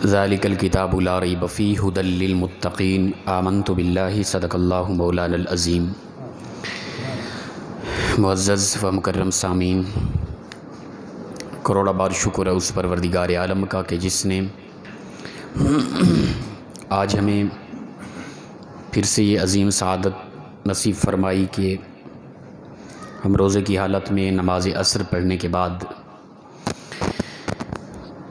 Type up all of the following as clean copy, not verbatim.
ذالک الکتاب لا ریب فیہ ھدی للمتقین آمنت باللہ صدق اللہ مولانا العظیم۔ معزز و مکرم سامعین، کروڑا بار شکر ہے اس پروردگار عالم کا کہ جس نے آج ہمیں پھر سے یہ عظیم سعادت نصیب فرمائی کہ ہم روزے کی حالت میں نماز عصر پڑھنے کے بعد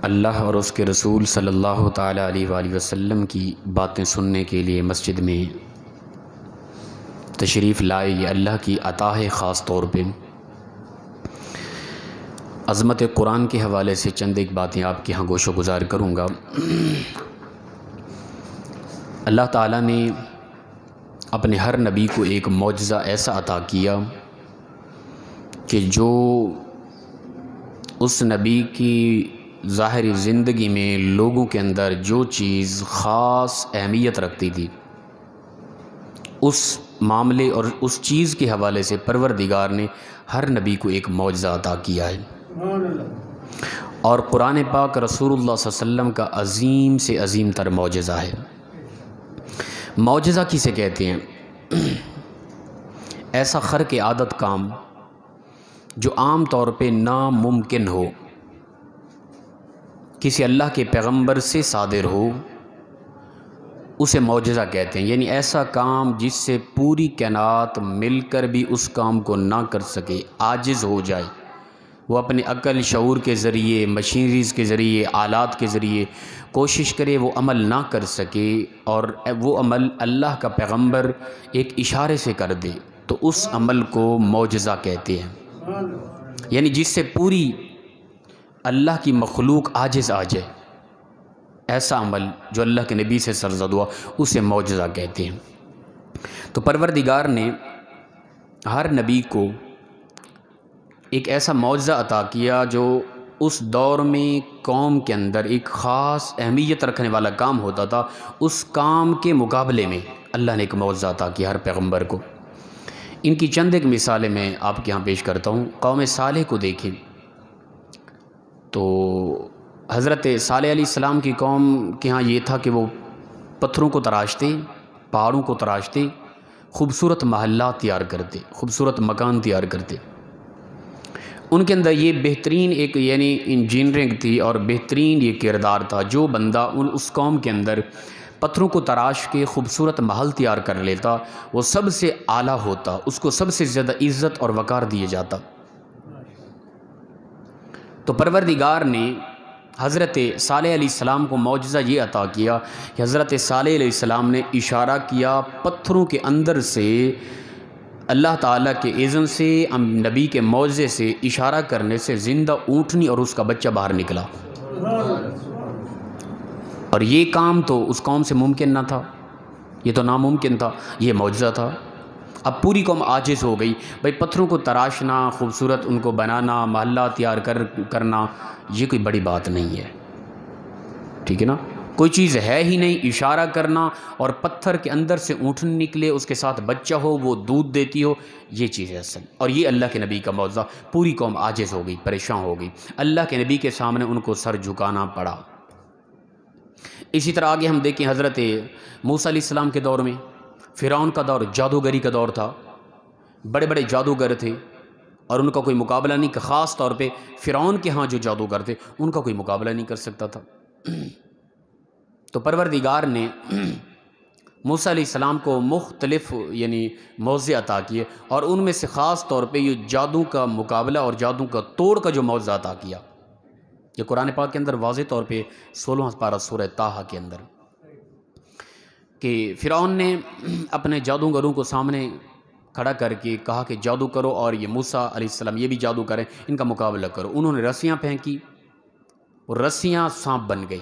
اللہ اور اس کے رسول صلی اللہ تعالیٰ علیہ وآلہ وسلم کی باتیں سننے کے لیے مسجد میں تشریف لائے۔ یہ اللہ کی عطا ہے۔ خاص طور پہ عظمت قرآن کے حوالے سے چند ایک باتیں آپ کے ہاں گوش و گزار کروں گا۔ اللہ تعالیٰ نے اپنے ہر نبی کو ایک معجزہ ایسا عطا کیا کہ جو اس نبی کی ظاہری زندگی میں لوگوں کے اندر جو چیز خاص اہمیت رکھتی تھی، اس معاملے اور اس چیز کے حوالے سے پروردگار نے ہر نبی کو ایک معجزہ عطا کیا ہے۔ اور قرآن پاک رسول اللہ صلی اللہ علیہ وسلم کا عظیم سے عظیم تر معجزہ ہے۔ معجزہ کسے کہتے ہیں؟ ایسا خرق عادت کام جو عام طور پہ ناممکن ہو، کسی اللہ کے پیغمبر سے صادر ہو، اسے معجزہ کہتے ہیں۔ یعنی ایسا کام جس سے پوری کائنات مل کر بھی اس کام کو نہ کر سکے، عاجز ہو جائے، وہ اپنے عقل شعور کے ذریعے، مشینریز کے ذریعے، آلات کے ذریعے کوشش کرے وہ عمل نہ کر سکے، اور وہ عمل اللہ کا پیغمبر ایک اشارے سے کر دے تو اس عمل کو معجزہ کہتے ہیں۔ یعنی جس سے پوری اللہ کی مخلوق عاجز آ جائے، ایسا عمل جو اللہ کے نبی سے سرزد ہوا، اسے معجزہ کہتے ہیں۔ تو پروردگار نے ہر نبی کو ایک ایسا معجزہ عطا کیا جو اس دور میں قوم کے اندر ایک خاص اہمیت رکھنے والا کام ہوتا تھا، اس کام کے مقابلے میں اللہ نے ایک معجزہ عطا کیا ہر پیغمبر کو۔ ان کی چند ایک مثالیں میں آپ کے ہاں پیش کرتا ہوں۔ قوم صالح کو دیکھیں تو حضرت صالح علیہ السلام کی قوم کے ہاں یہ تھا کہ وہ پتھروں کو تراشتے، پہاڑوں کو تراشتے، خوبصورت محلات تیار کرتے، خوبصورت مکان تیار کرتے۔ ان کے اندر یہ بہترین ایک یعنی انجینئرنگ تھی اور بہترین یہ کردار تھا۔ جو بندہ اس قوم کے اندر پتھروں کو تراش کے خوبصورت محل تیار کر لیتا، وہ سب سے اعلیٰ ہوتا، اس کو سب سے زیادہ عزت اور وقار دیے جاتا۔ تو پروردگار نے حضرت صالح علیہ السلام کو معجزہ یہ عطا کیا کہ حضرت صالح علیہ السلام نے اشارہ کیا، پتھروں کے اندر سے اللہ تعالیٰ کے اذن سے، نبی کے معجزے سے، اشارہ کرنے سے زندہ اونٹنی اور اس کا بچہ باہر نکلا۔ اور یہ کام تو اس قوم سے ممکن نہ تھا، یہ تو ناممکن تھا، یہ معجزہ تھا۔ اب پوری قوم عاجز ہو گئی۔ بھئی پتھروں کو تراشنا، خوبصورت ان کو بنانا، محلہ تیار کرنا، یہ کوئی بڑی بات نہیں ہے، ٹھیک ہے نا؟ کوئی چیز ہے ہی نہیں، اشارہ کرنا اور پتھر کے اندر سے اونٹنی نکلے، اس کے ساتھ بچہ ہو، وہ دودھ دیتی ہو، یہ چیز ہے اصل۔ اور یہ اللہ کے نبی کا معجزہ۔ پوری قوم عاجز ہو گئی، پریشان ہو گئی، اللہ کے نبی کے سامنے ان کو سر جھکانا پڑا۔ اسی طرح آگے ہم دیکھیں حضرت موسیٰ علیہ السلام کے دور میں، فرعون کا دور جادوگری کا دور تھا، بڑے بڑے جادوگر تھے اور ان کا کوئی مقابلہ نہیں، خاص طور پہ فرعون کے ہاں جو جادوگر تھے ان کا کوئی مقابلہ نہیں کر سکتا تھا۔ تو پروردگار نے موسیٰ علیہ السلام کو مختلف یعنی معجزے عطا کیے، اور ان میں سے خاص طور پہ یہ جادو کا مقابلہ اور جادو کا توڑ کا جو معجزہ عطا کیا، یہ قرآن پاک کے اندر واضح طور پہ 16واں پارہ سورہ طٰہٰ کے اندر، کہ فرعون نے اپنے جادوگروں کو سامنے کھڑا کر کے کہا کہ جادو کرو، اور یہ موسیٰ علیہ السلام یہ بھی جادو کریں، ان کا مقابلہ کرو۔ انہوں نے رسیاں پھینکی اور رسیاں سانپ بن گئی۔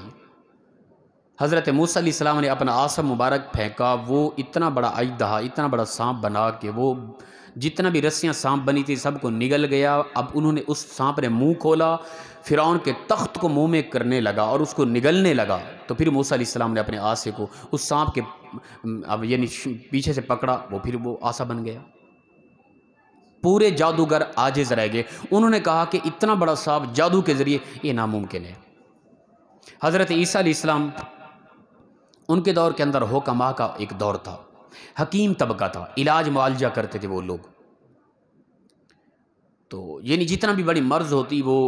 حضرت موسیٰ علیہ السلام نے اپنا عصا مبارک پھینکا، وہ اتنا بڑا اژدہا، اتنا بڑا سانپ بنا کہ وہ جتنا بھی رسیاں سانپ بنی تھی سب کو نگل گیا۔ اب انہوں نے اس سانپ نے منہ کھولا، فرعون کے تخت کو منہ میں کرنے لگا اور اس کو نگلنے لگا، تو پھر موسیٰ علیہ السلام نے اپنے عصے کو اس سانپ کے اب یعنی پیچھے سے پکڑا، وہ پھر وہ عصا بن گیا۔ پورے جادوگر عاجز رہ گئے. انہوں نے کہا کہ اتنا بڑا سانپ جادو کے ذریعے یہ ناممکن ہے. حضرت عیسیٰ علیہ السلام ان کے دور کے اندر حکماء کا ایک دور تھا، حکیم طبقہ تھا، علاج معالجہ کرتے تھے وہ لوگ. تو یعنی جتنا بھی بڑی مرض ہوتی وہ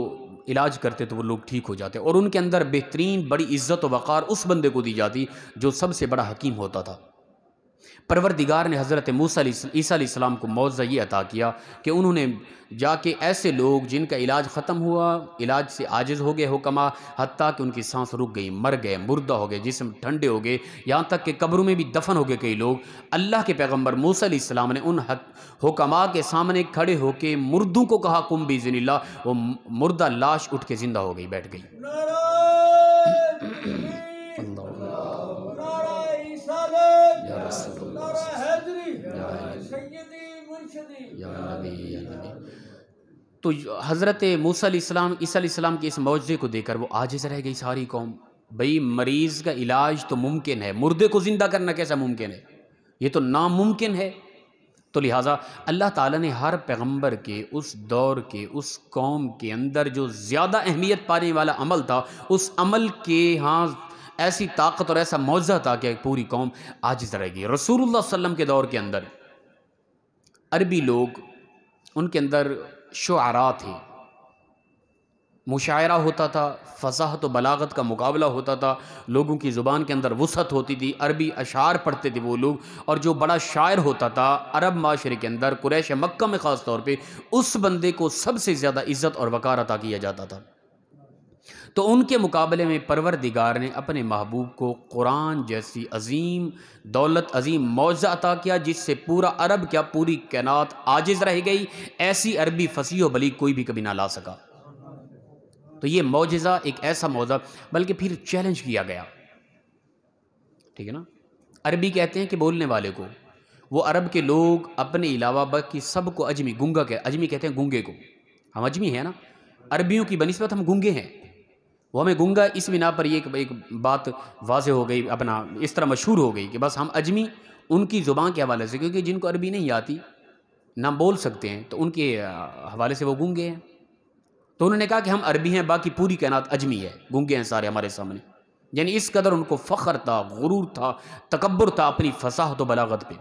علاج کرتے تو وہ لوگ ٹھیک ہو جاتے، اور ان کے اندر بہترین بڑی عزت و وقار اس بندے کو دی جاتی جو سب سے بڑا حکیم ہوتا تھا. پروردگار نے حضرت عیسیٰ علیہ السلام کو معجزہ یہ عطا کیا کہ انہوں نے جا کے ایسے لوگ جن کا علاج ختم ہوا، علاج سے عاجز ہو گئے حکما، حتیٰ کہ ان کی سانس رک گئی، مر گئے، مردہ ہو گئے، جسم ٹھنڈے ہو گئے، یہاں تک کہ قبروں میں بھی دفن ہو گئے کئی لوگ. اللہ کے پیغمبر موسیٰ علیہ السلام نے ان حکما کے سامنے کھڑے ہو کے مردوں کو کہا قم بإذن اللہ، وہ مردہ لاش اٹھ کے زندہ ہو گئی، بیٹھ گئی. تو حضرت موسیٰ علیہ السلام عیسیٰ علیہ السلام کے اس معجزے کو دیکھ کر وہ عاجز رہ گئی ساری قوم. بھئی مریض کا علاج تو ممکن ہے، مردے کو زندہ کرنا کیسا ممکن ہے؟ یہ تو ناممکن ہے. تو لہٰذا اللہ تعالیٰ نے ہر پیغمبر کے اس دور کے اس قوم کے اندر جو زیادہ اہمیت پانے والا عمل تھا، اس عمل کے ہاں ایسی طاقت اور ایسا معجزہ تھا کہ پوری قوم عاجز رہ گئی. رسول اللہ صلی اللہ علیہ وسلم کے دور کے اندر عربی لوگ، ان کے اندر شعراء تھے، مشاعرہ ہوتا تھا، فصاحت و بلاغت کا مقابلہ ہوتا تھا، لوگوں کی زبان کے اندر وسعت ہوتی تھی، عربی اشعار پڑھتے تھے وہ لوگ. اور جو بڑا شاعر ہوتا تھا عرب معاشرے کے اندر، قریش مکہ میں خاص طور پہ، اس بندے کو سب سے زیادہ عزت اور وقار عطا کیا جاتا تھا. تو ان کے مقابلے میں پروردگار نے اپنے محبوب کو قرآن جیسی عظیم دولت، عظیم معجزہ عطا کیا جس سے پورا عرب کیا پوری کائنات عاجز رہ گئی. ایسی عربی فصیح و بلیغ کوئی بھی کبھی نہ لا سکا. تو یہ معجزہ ایک ایسا معجزہ، بلکہ پھر چیلنج کیا گیا. ٹھیک ہے نا؟ عربی کہتے ہیں کہ بولنے والے کو، وہ عرب کے لوگ اپنے علاوہ باقی سب کو اجمی، گونگا اجمی کہتے ہیں گونگے کو. ہم اجمی ہیں نا، عربیوں کی بنسبت ہم گونگے ہیں. وہ ہمیں گونگا اس بنا پر یہ ایک بات واضح ہو گئی، اپنا اس طرح مشہور ہو گئی کہ بس ہم اجمی ان کی زبان کے حوالے سے، کیونکہ جن کو عربی نہیں آتی نہ بول سکتے ہیں تو ان کے حوالے سے وہ گونگے ہیں. تو انہوں نے کہا کہ ہم عربی ہیں، باقی پوری کائنات اجمی ہے، گونگے ہیں سارے ہمارے سامنے. یعنی اس قدر ان کو فخر تھا، غرور تھا، تکبر تھا اپنی فصاحت و بلاغت پہ.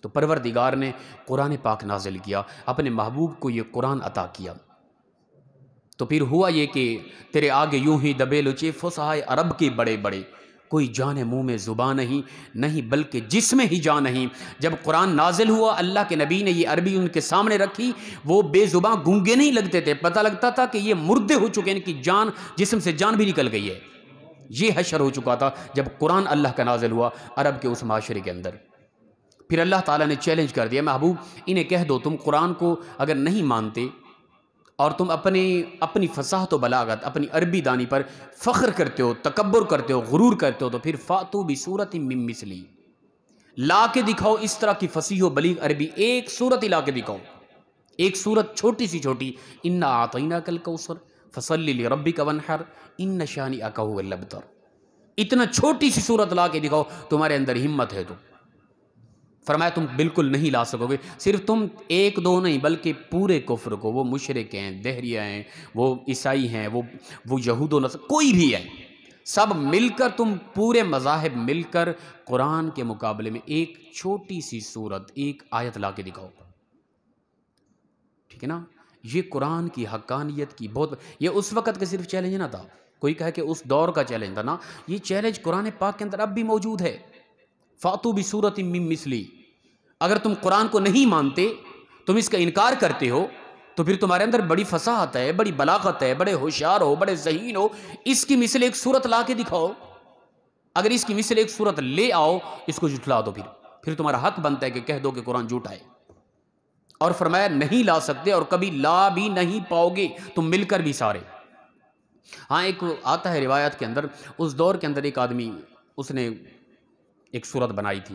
تو پروردگار نے قرآن پاک نازل کیا، اپنے محبوب کو یہ قرآن عطا کیا. تو پھر ہوا یہ کہ تیرے آگے یوں ہی دبے لچے فصحائے عرب کے بڑے بڑے، کوئی جان منہ میں زبان نہیں بلکہ جسم ہی جان نہیں. جب قرآن نازل ہوا، اللہ کے نبی نے یہ عربی ان کے سامنے رکھی، وہ بے زباں گونگے نہیں لگتے تھے، پتہ لگتا تھا کہ یہ مردے ہو چکے ہیں، ان کی جان، جسم سے جان بھی نکل گئی ہے. یہ حشر ہو چکا تھا جب قرآن اللہ کا نازل ہوا عرب کے اس معاشرے کے اندر. پھر اللہ تعالیٰ نے چیلنج کر دیا، محبوب انہیں کہہ دو تم قرآن کو اگر نہیں مانتے اور تم اپنی فصاحت و بلاغت، اپنی عربی دانی پر فخر کرتے ہو، تکبر کرتے ہو، غرور کرتے ہو، تو پھر فاتو بصورت من مثلی، لا کے دکھاؤ اس طرح کی فصیح و بلیغ عربی، ایک صورت ہی لا کے دکھاؤ، ایک صورت چھوٹی سی چھوٹی. انا اعطیناک الکوثر فصلی لربک وانحر ان شانئک ھو الابتر. اتنا چھوٹی سی صورت لا کے دکھاؤ، تمہارے اندر ہمت ہے تو. فرمایا تم بالکل نہیں لا سکو گے، صرف تم ایک دو نہیں بلکہ پورے کفر کو، وہ مشرک ہیں، دہریہ ہیں، وہ عیسائی ہیں، وہ یہود و نصارہ، کوئی بھی ہے، سب مل کر، تم پورے مذاہب مل کر قرآن کے مقابلے میں ایک چھوٹی سی صورت، ایک آیت لا کے دکھاؤ. ٹھیک ہے نا؟ یہ قرآن کی حقانیت کی بہت، یہ اس وقت کا صرف چیلنج نہ تھا، کوئی کہے کہ اس دور کا چیلنج تھا، نا، یہ چیلنج قرآن پاک کے اندر اب بھی موجود ہے. فاتو بصورت من مثلی. اگر تم قرآن کو نہیں مانتے، تم اس کا انکار کرتے ہو، تو پھر تمہارے اندر بڑی فصاحت ہے، بڑی بلاغت ہے، بڑے ہوشیار ہو، بڑے ذہین ہو، اس کی مثل ایک صورت لا کے دکھاؤ. اگر اس کی مثل ایک صورت لے آؤ، اس کو جھٹلا دو، پھر تمہارا حق بنتا ہے کہ کہہ دو کہ قرآن جھوٹا ہے. اور فرمایا نہیں لا سکتے اور کبھی لا بھی نہیں پاؤ گے تم مل کر بھی سارے. ہاں ایک آتا ہے روایت کے اندر، اس دور کے اندر ایک آدمی، اس نے ایک صورت بنائی تھی.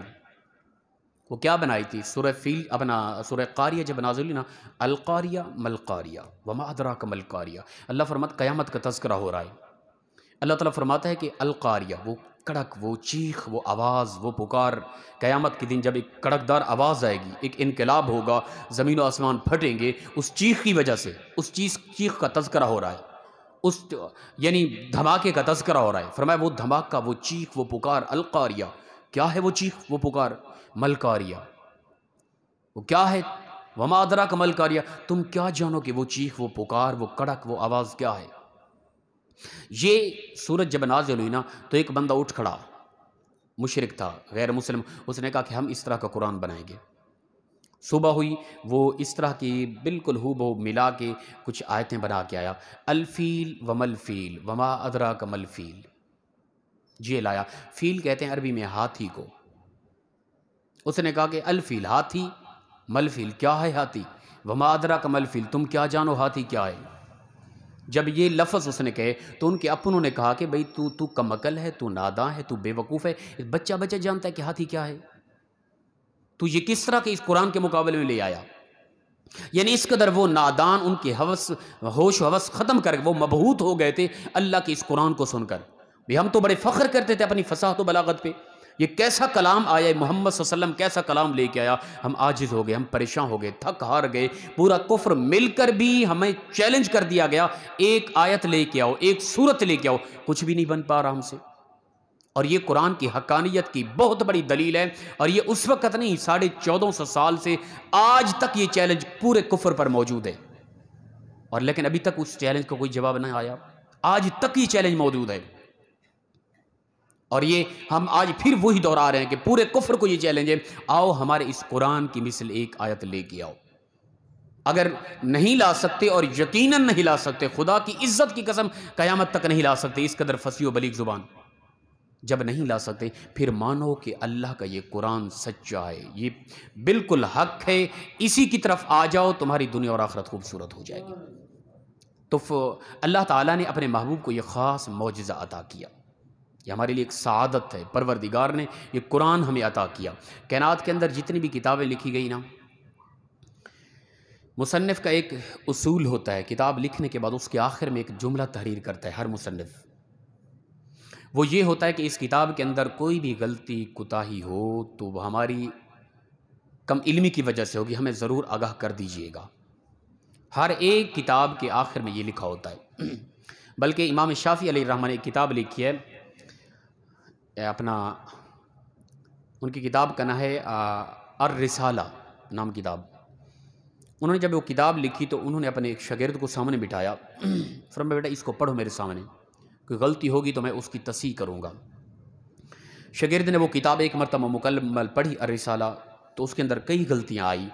وہ کیا بنائی تھی؟ سورہ فیل، اپنا سورہ قاریہ جب نازل ہوئی نا، القاریہ ملقاریہ وما ادراک ملقاریہ، اللہ فرماتا قیامت کا تذکرہ ہو رہا ہے. اللہ تعالیٰ فرماتا ہے کہ القاریہ، وہ کڑک، وہ چیخ، وہ آواز، وہ پکار، قیامت کے دن جب ایک کڑکدار آواز آئے گی، ایک انقلاب ہوگا، زمین و آسمان پھٹیں گے اس چیخ کی وجہ سے. اس چیخ کا تذکرہ ہو رہا ہے، اس یعنی دھماکے کا تذکرہ ہو رہا ہے. فرمایا وہ دھماکہ، وہ چیخ، وہ پکار، القاریہ. کیا ہے وہ چیخ، وہ پکار؟ ملکاریہ. وہ کیا ہے؟ وما ادراک ملکاریہ. تم کیا جانو کہ وہ چیخ، وہ پکار، وہ کڑک، وہ آواز کیا ہے؟ یہ سورج جب نازل ہوئی نا تو ایک بندہ اٹھ کھڑا، مشرک تھا، غیر مسلم. اس نے کہا کہ ہم اس طرح کا قرآن بنائیں گے. صبح ہوئی، وہ اس طرح کی بالکل ہو بہو ملا کے کچھ آیتیں بنا کے آیا. الفیل ومل فیل وما ادراک مل فیل. یہ لایا. فیل کہتے ہیں عربی میں ہاتھی کو. اس نے کہا کہ الفیل ہاتھی، مل فیل کیا ہے ہاتھی، وما ادراک مل فیل تم کیا جانو ہاتھی کیا ہے. جب یہ لفظ اس نے کہے تو ان کے اپنوں نے کہا کہ بھئی تو کمکل ہے، تو ناداں ہے، تو بے وقوف ہے. بچہ جانتا ہے کہ ہاتھی کیا ہے، تو یہ کس طرح کے اس قرآن کے مقابلے میں لے آیا؟ یعنی اس قدر وہ نادان، ان کے ہوش و حوس ختم کر وہ مبہوت ہو گئے تھے اللہ کے اس قرآن کو سن کر. ہم تو بڑے فخر کرتے تھے اپنی فصاحت و بلاغت پہ. یہ کیسا کلام آیا ہے، محمد صلی اللہ علیہ وسلم کیسا کلام لے کے آیا. ہم عاجز ہو گئے، ہم پریشان ہو گئے، تھک ہار گئے. پورا کفر مل کر بھی ہمیں چیلنج کر دیا گیا، ایک آیت لے کے آؤ، ایک سورت لے کے آؤ. کچھ بھی نہیں بن پا رہا ہم سے. اور یہ قرآن کی حقانیت کی بہت بڑی دلیل ہے. اور یہ اس وقت نہیں، 1450 سال سے آج تک یہ چیلنج پورے کفر پر موجود ہے. اور لیکن ابھی تک اس چیلنج کو کوئی جواب نہیں آیا. آج تک یہ چیلنج موجود ہے. اور یہ ہم آج پھر وہی دہرا رہے ہیں کہ پورے کفر کو یہ چیلنج ہے، آؤ ہمارے اس قرآن کی مثل ایک آیت لے کے آؤ. اگر نہیں لا سکتے، اور یقیناً نہیں لا سکتے، خدا کی عزت کی قسم قیامت تک نہیں لا سکتے، اس قدر فصیح و بلیغ زبان. جب نہیں لا سکتے پھر مانو کہ اللہ کا یہ قرآن سچا ہے، یہ بالکل حق ہے، اسی کی طرف آ جاؤ، تمہاری دنیا اور آخرت خوبصورت ہو جائے گی. تو اللہ تعالیٰ نے اپنے محبوب کو یہ خاص معجزہ عطا کیا. یہ ہمارے لیے ایک سعادت ہے، پروردگار نے یہ قرآن ہمیں عطا کیا. کائنات کے اندر جتنی بھی کتابیں لکھی گئی نا، مصنف کا ایک اصول ہوتا ہے، کتاب لکھنے کے بعد اس کے آخر میں ایک جملہ تحریر کرتا ہے ہر مصنف. وہ یہ ہوتا ہے کہ اس کتاب کے اندر کوئی بھی غلطی کوتاہی ہو تو وہ ہماری کم علمی کی وجہ سے ہوگی، ہمیں ضرور آگاہ کر دیجئے گا. ہر ایک کتاب کے آخر میں یہ لکھا ہوتا ہے. بلکہ امام شافعی علیہ الرحمہ نے ایک کتاب لکھی ہے، اپنا ان کی کتاب کا نام ہے الرسالہ نام کتاب. انہوں نے جب وہ کتاب لکھی تو انہوں نے اپنے ایک شاگرد کو سامنے بٹھایا. فرمایا بیٹا اس کو پڑھو میرے سامنے، کوئی غلطی ہوگی تو میں اس کی تصحیح کروں گا. شاگرد نے وہ کتاب ایک مرتبہ مکمل پڑھی الرسالہ، تو اس کے اندر کئی غلطیاں آئی.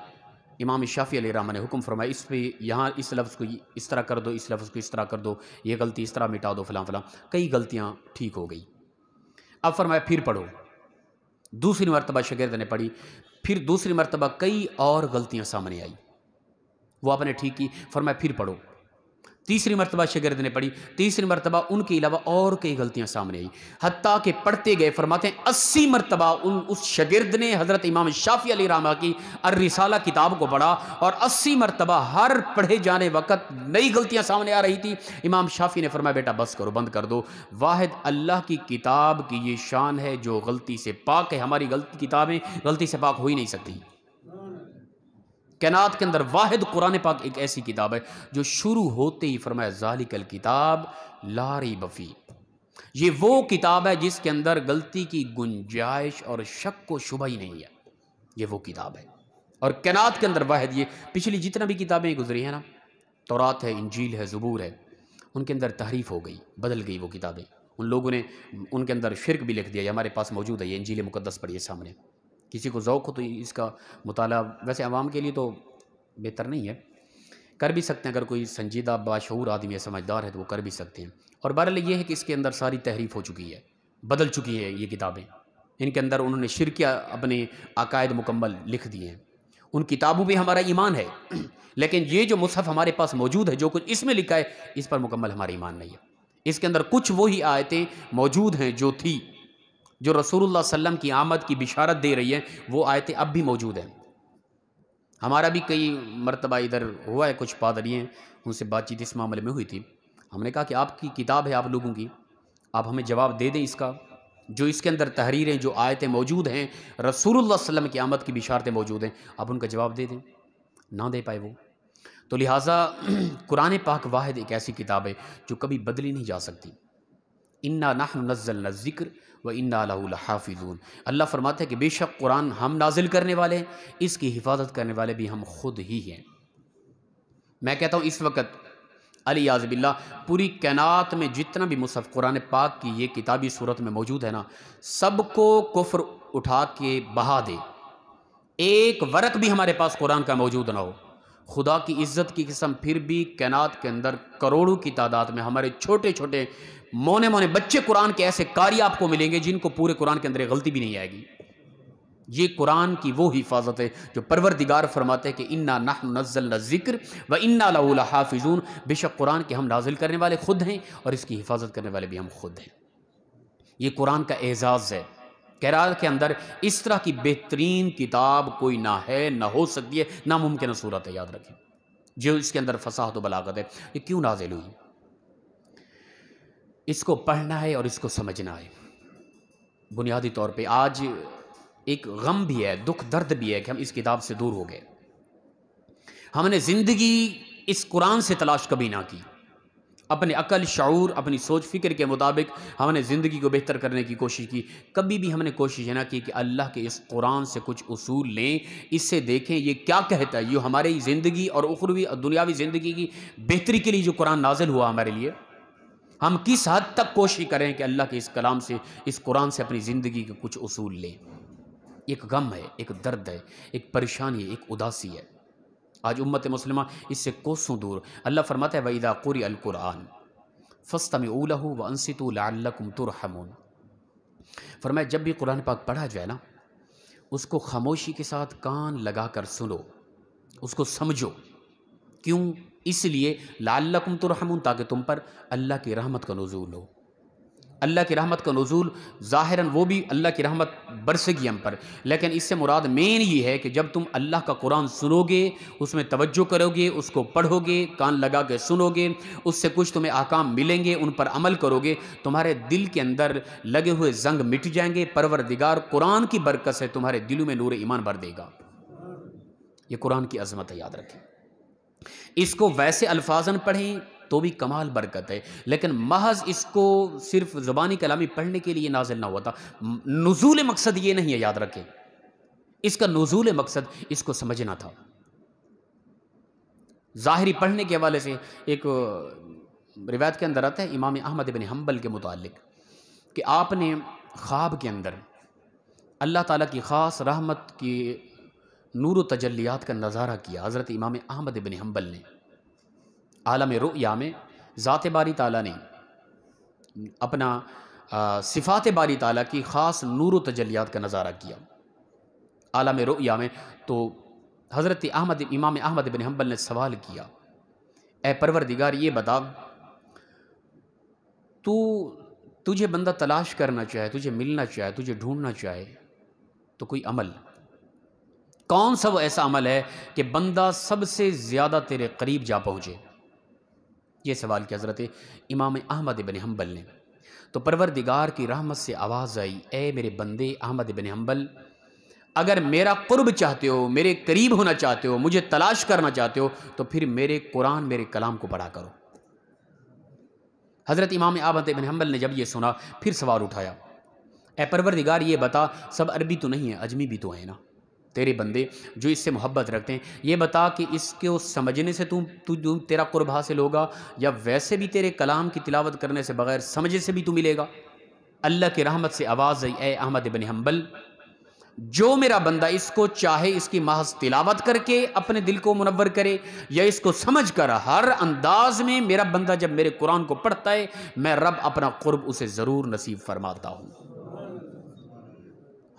امام شافعی علیہ الرحمہ نے حکم فرمایا اس پہ یہاں اس لفظ کو اس طرح کر دو، اس لفظ کو اس طرح کر دو، یہ غلطی اس طرح مٹا دو، فلاں فلاں. کئی غلطیاں ٹھیک ہو گئی. اب فرمایا پھر پڑھو. دوسری مرتبہ شاگرد نے پڑھی، پھر دوسری مرتبہ کئی اور غلطیاں سامنے آئی، وہ آپ نے ٹھیک کی. فرمایا پھر پڑھو. تیسری مرتبہ شاگرد نے پڑھی، تیسری مرتبہ ان کے علاوہ اور کئی غلطیاں سامنے آئی، حتیٰ کہ پڑھتے گئے. فرماتے ہیں 80 مرتبہ اس شاگرد نے حضرت امام شافعی علیہ الرحمہ کی الرسالہ کتاب کو پڑھا، اور 80 مرتبہ ہر پڑھے جانے وقت نئی غلطیاں سامنے آ رہی تھی. امام شافعی نے فرمایا بیٹا بس کرو، بند کر دو. واحد اللہ کی کتاب کی یہ شان ہے جو غلطی سے پاک ہے. ہماری کتابیں غلطی سے پاک ہو ہی نہیں سکتی. کائنات کے اندر واحد قرآن پاک ایک ایسی کتاب ہے جو شروع ہوتے ہی فرمایا ذالک الکتاب لا ریب فیہ. یہ وہ کتاب ہے جس کے اندر غلطی کی گنجائش اور شک و شبہ ہی نہیں ہے. یہ وہ کتاب ہے. اور کائنات کے اندر واحد یہ. پچھلی جتنا بھی کتابیں گزری ہیں نا، تورات ہے، انجیل ہے، زبور ہے، ان کے اندر تحریف ہو گئی، بدل گئی وہ کتابیں. ان لوگوں نے ان کے اندر شرک بھی لکھ دیا. یہ ہمارے پاس موجود ہے، یہ انجیل مقدس پڑھی ہے سامنے. کسی کو ذوق ہو تو اس کا مطالعہ ویسے عوام کے لیے تو بہتر نہیں ہے، کر بھی سکتے ہیں. اگر کوئی سنجیدہ باشعور آدمی ہے، سمجھدار ہے، تو وہ کر بھی سکتے ہیں. اور بہرحال یہ ہے کہ اس کے اندر ساری تحریف ہو چکی ہے، بدل چکی ہے یہ کتابیں. ان کے اندر انہوں نے شرکیہ اپنے عقائد مکمل لکھ دیے ہیں. ان کتابوں میں ہمارا ایمان ہے، لیکن یہ جو مصحف ہمارے پاس موجود ہے، جو کچھ اس میں لکھا ہے، اس پر مکمل ہمارا ایمان نہیں ہے. اس کے اندر کچھ وہی آیتیں موجود ہیں جو تھی، جو رسول اللہ صلی اللہ علیہ وسلم کی آمد کی بشارت دے رہی ہیں، وہ آیتیں اب بھی موجود ہیں. ہمارا بھی کئی مرتبہ ادھر ہوا ہے، کچھ پادری ہیں، ان سے بات چیت اس معاملے میں ہوئی تھی. ہم نے کہا کہ آپ کی کتاب ہے آپ لوگوں کی، آپ ہمیں جواب دے دیں اس کا. جو اس کے اندر تحریریں، جو آیتیں موجود ہیں، رسول اللہ صلی اللہ علیہ وسلم کی آمد کی بشارتیں موجود ہیں، آپ ان کا جواب دے دیں، نہ دے پائے وہ. تو لہٰذا قرآن پاک واحد ایک ایسی کتاب ہے جو کبھی بدلی نہیں جا سکتی. انا نحن نزلنا الذکر و انا لہ لحافظون. اللہ فرماتے ہیں کہ بے شک قرآن ہم نازل کرنے والے ہیں، اس کی حفاظت کرنے والے بھی ہم خود ہی ہیں. میں کہتا ہوں اس وقت علیاذ باللہ پوری کائنات میں جتنا بھی مصحف قرآن پاک کی یہ کتابی صورت میں موجود ہے نا، سب کو کفر اٹھا کے بہا دے، ایک ورق بھی ہمارے پاس قرآن کا موجود نہ ہو، خدا کی عزت کی قسم پھر بھی کائنات کے اندر کروڑوں کی تعداد میں ہمارے چھوٹے چھوٹے مونے مونے بچے قرآن کے ایسے قاری آپ کو ملیں گے جن کو پورے قرآن کے اندر ایک غلطی بھی نہیں آئے گی. یہ قرآن کی وہ حفاظت ہے جو پروردگار فرماتے ہیں کہ انا نحن نزلنا الذکر و انا لہ لحافظون. بے شک قرآن کے ہم نازل کرنے والے خود ہیں اور اس کی حفاظت کرنے والے بھی ہم خود ہیں. یہ قرآن کا اعزاز ہے. قرآن کے اندر اس طرح کی بہترین کتاب کوئی نہ ہے، نہ ہو سکتی ہے، ناممکن صورت ہے. یاد رکھیں جو اس کے اندر فصاحت و بلاغت ہے. یہ کیوں نازل ہوئی؟ اس کو پڑھنا ہے اور اس کو سمجھنا ہے. بنیادی طور پہ آج ایک غم بھی ہے، دکھ درد بھی ہے کہ ہم اس کتاب سے دور ہو گئے. ہم نے زندگی اس قرآن سے تلاش کبھی نہ کی. اپنے عقل، شعور، اپنی سوچ فکر کے مطابق ہم نے زندگی کو بہتر کرنے کی کوشش کی. کبھی بھی ہم نے کوشش نہ کی کہ اللہ کے اس قرآن سے کچھ اصول لیں، اس سے دیکھیں یہ کیا کہتا ہے، یہ ہماری زندگی اور اخروی اور دنیاوی زندگی کی بہتری کے لیے جو قرآن نازل ہوا ہمارے لیے، ہم کس حد تک کوشش کریں کہ اللہ کے اس کلام سے، اس قرآن سے اپنی زندگی کے کچھ اصول لیں. ایک غم ہے، ایک درد ہے، ایک پریشانی ہے، ایک اداسی ہے. آج امت مسلمہ اس سے کوسوں دور. اللہ فرماتا ہے وَإِذَا قُرِئَ الْقُرْآنُ فَاسْتَمِعُوا لَهُ وَأَنصِتُوا لَعَلَّكُمْ تُرْحَمُونَ. فرمایا جب بھی قرآن پاک پڑھا جائے نا، اس کو خاموشی کے ساتھ کان لگا کر سنو، اس کو سمجھو. کیوں؟ اس لیے لَعَلَّكُمْ تُرْحَمُونَ، تاکہ تم پر اللہ کی رحمت کا نزول ہو. اللہ کی رحمت کا نزول ظاہراً وہ بھی اللہ کی رحمت برسے گی ہم پر، لیکن اس سے مراد مین یہ ہے کہ جب تم اللہ کا قرآن سنو گے، اس میں توجہ کرو گے، اس کو پڑھو گے، کان لگا کے سنو گے، اس سے کچھ تمہیں احکام ملیں گے، ان پر عمل کرو گے، تمہارے دل کے اندر لگے ہوئے زنگ مٹ جائیں گے. پروردگار قرآن کی برکت سے تمہارے دلوں میں نور ایمان بھر دے گا. یہ قرآن کی عظمت ہے، یاد رکھیں. اس کو ویسے الفاظاً پڑھیں تو بھی کمال برکت ہے، لیکن محض اس کو صرف زبانی کلامی پڑھنے کے لیے نازل نہ ہوا تھا. نزول مقصد یہ نہیں ہے، یاد رکھیں. اس کا نزول مقصد اس کو سمجھنا تھا. ظاہری پڑھنے کے حوالے سے ایک روایت کے اندر آتا ہے امام احمد بن حنبل کے متعلق کہ آپ نے خواب کے اندر اللہ تعالیٰ کی خاص رحمت کی نور و تجلیات کا نظارہ کیا. حضرت امام احمد بن حنبل نے عالم رؤیا میں ذات باری تعالیٰ نے اپنا صفات باری تعالیٰ کی خاص نور و تجلیات کا نظارہ کیا عالم رؤیا میں. تو حضرت امام احمد بن حنبل نے سوال کیا، اے پروردگار یہ بتا، تجھے بندہ تلاش کرنا چاہے، تجھے ملنا چاہے، تجھے ڈھونڈنا چاہے تو کوئی عمل، کون سا وہ ایسا عمل ہے کہ بندہ سب سے زیادہ تیرے قریب جا پہنچے؟ یہ سوال کیا حضرت امام احمد بن حنبل نے. تو پروردگار کی رحمت سے آواز آئی، اے میرے بندے احمد بن حنبل، اگر میرا قرب چاہتے ہو، میرے قریب ہونا چاہتے ہو، مجھے تلاش کرنا چاہتے ہو تو پھر میرے قرآن، میرے کلام کو پڑھا کرو. حضرت امام احمد بن حنبل نے جب یہ سنا پھر سوال اٹھایا، اے پروردگار یہ بتا، سب عربی تو نہیں ہے، اجمی بھی تو ہیں نا تیرے بندے جو اس سے محبت رکھتے ہیں، یہ بتا کہ اس کو سمجھنے سے تیرا قرب حاصل ہوگا یا ویسے بھی تیرے کلام کی تلاوت کرنے سے بغیر سمجھے سے بھی تو ملے گا؟ اللہ کی رحمت سے آواز آئی، اے احمد بن حنبل، جو میرا بندہ اس کو چاہے اس کی محض تلاوت کر کے اپنے دل کو منور کرے یا اس کو سمجھ کر ہر انداز میں، میرا بندہ جب میرے قرآن کو پڑھتا ہے میں رب اپنا قرب اسے ضرور نصیب فرماتا ہوں.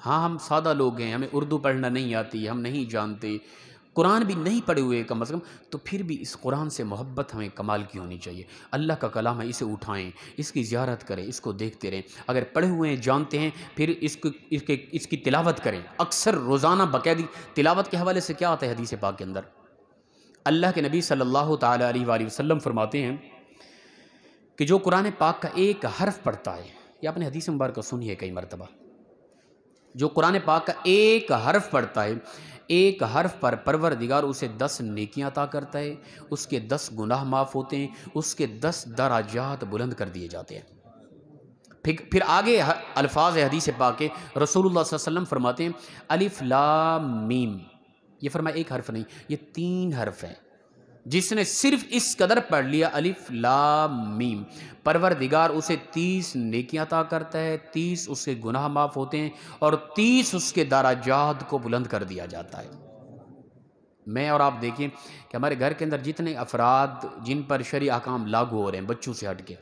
ہاں ہم سادہ لوگ ہیں، ہمیں اردو پڑھنا نہیں آتی، ہم نہیں جانتے، قرآن بھی نہیں پڑھے ہوئے کم از کم، تو پھر بھی اس قرآن سے محبت ہمیں کمال کی ہونی چاہیے. اللہ کا کلام ہے، اسے اٹھائیں، اس کی زیارت کریں، اس کو دیکھتے رہیں. اگر پڑھے ہوئے ہیں، جانتے ہیں، پھر اس کی تلاوت کریں. اکثر روزانہ باقاعدگی تلاوت کے حوالے سے کیا آتا ہے حدیث پاک کے اندر؟ اللہ کے نبی صلی اللہ تعالیٰ علیہ وآلہ وسلم فرماتے ہیں کہ جو قرآن پاک کا ایک حرف پڑھتا ہے، یہ اپنے حدیث مبارکہ سنیے کئی مرتبہ، جو قرآن پاک کا ایک حرف پڑھتا ہے، ایک حرف پر پروردگار اسے 10 نیکیاں عطا کرتا ہے، اس کے 10 گناہ معاف ہوتے ہیں، اس کے 10 درجات بلند کر دیے جاتے ہیں۔ پھر آگے الفاظ حدیث پاک کے رسول اللہ صلی اللہ علیہ وسلم فرماتے ہیں الف لام میم، یہ فرمایا ایک حرف نہیں، یہ 3 حرف ہیں۔ جس نے صرف اس قدر پڑھ لیا الف لام میم، پروردگار اسے 30 نیکیاں عطا کرتا ہے، 30 اس کے گناہ معاف ہوتے ہیں، اور 30 اس کے درجات کو بلند کر دیا جاتا ہے۔ میں اور آپ دیکھیں کہ ہمارے گھر کے اندر جتنے افراد جن پر شرعی احکام لاگو ہو رہے ہیں بچوں سے ہٹ کے،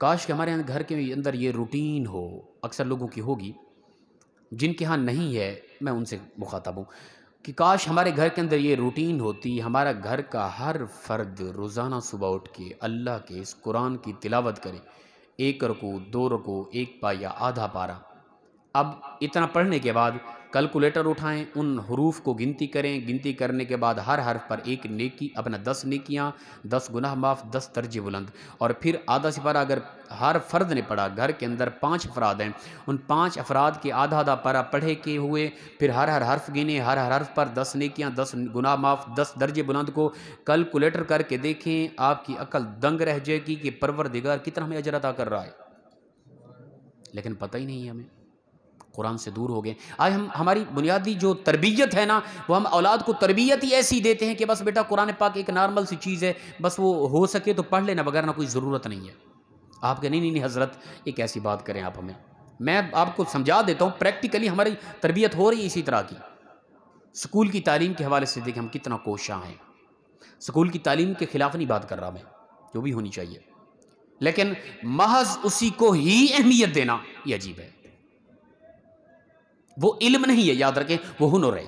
کاش کہ ہمارے گھر کے اندر یہ روٹین ہو، اکثر لوگوں کی ہوگی، جن کے ہاں نہیں ہے میں ان سے مخاطب ہوں، کہ کاش ہمارے گھر کے اندر یہ روٹین ہوتی، ہمارا گھر کا ہر فرد روزانہ صبح اٹھ کے اللہ کے اس قرآن کی تلاوت کرے، 1 رکوع 2 رکوع 1 پایہ آدھا پارہ۔ اب اتنا پڑھنے کے بعد کیلکولیٹر اٹھائیں، ان حروف کو گنتی کریں، گنتی کرنے کے بعد ہر حرف پر 1 نیکی، اپنا 10 نیکیاں، 10 گناہ معاف، 10 درجے بلند، اور پھر آدھا سپارہ اگر ہر فرد نے پڑھا، گھر کے اندر 5 افراد ہیں، ان 5 افراد کے آدھا آدھا پارہ پڑھے کے ہوئے، پھر ہر حرف گنے، ہر حرف پر 10 نیکیاں، 10 گناہ معاف، 10 درجے بلند کو کیلکولیٹر کر کے دیکھیں، آپ کی عقل دنگ رہ جائے گی کہ پروردگار کتنا ہمیں اجر عطا کر رہا ہے۔ لیکن پتہ ہی نہیں ہے ہمیں، قرآن سے دور ہو گئے۔ آج ہماری بنیادی جو تربیت ہے نا، وہ ہم اولاد کو تربیت ہی ایسی دیتے ہیں کہ بس بیٹا قرآن پاک ایک نارمل سی چیز ہے، بس وہ ہو سکے تو پڑھ لینا، وغیرہ کوئی ضرورت نہیں ہے۔ آپ کہ نہیں حضرت یہ کیسی بات کریں آپ ہمیں، میں آپ کو سمجھا دیتا ہوں، پریکٹیکلی ہماری تربیت ہو رہی ہے اسی طرح کی۔ سکول کی تعلیم کے حوالے سے دیکھیں ہم کتنا کوشاں ہیں، سکول کی تعلیم کے خلاف نہیں بات کر رہا میں، جو بھی ہونی چاہیے، لیکن محض اسی کو ہی اہمیت دینا یہ عجیب ہے۔ وہ علم نہیں ہے، یاد رکھیں، وہ ہنر ہے،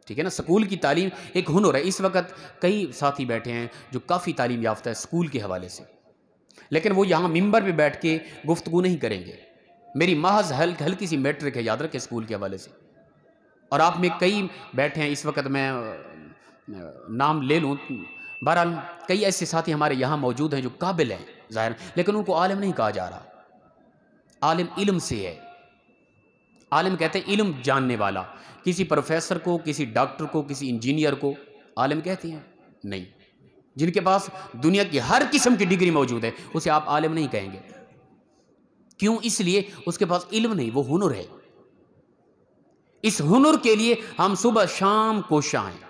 ٹھیک ہے نا۔ سکول کی تعلیم ایک ہنر ہے۔ اس وقت کئی ساتھی بیٹھے ہیں جو کافی تعلیم یافتہ ہے سکول کے حوالے سے، لیکن وہ یہاں ممبر پہ بیٹھ کے گفتگو نہیں کریں گے۔ میری محض ہلکی سی میٹرک ہے، یاد رکھیں، سکول کے حوالے سے، اور آپ میں کئی بیٹھے ہیں اس وقت، میں نام لے لوں، بہرحال کئی ایسے ساتھی ہمارے یہاں موجود ہیں جو قابل ہیں ظاہر، لیکن ان کو عالم نہیں کہا جا رہا۔ عالم علم سے ہے، عالم کہتے ہیں علم جاننے والا۔ کسی پروفیسر کو، کسی ڈاکٹر کو، کسی انجینئر کو عالم کہتے ہیں؟ نہیں۔ جن کے پاس دنیا کی ہر قسم کی ڈگری موجود ہے اسے آپ عالم نہیں کہیں گے۔ کیوں؟ اس لیے اس کے پاس علم نہیں، وہ ہنر ہے۔ اس ہنر کے لیے ہم صبح شام کوشاں ہیں۔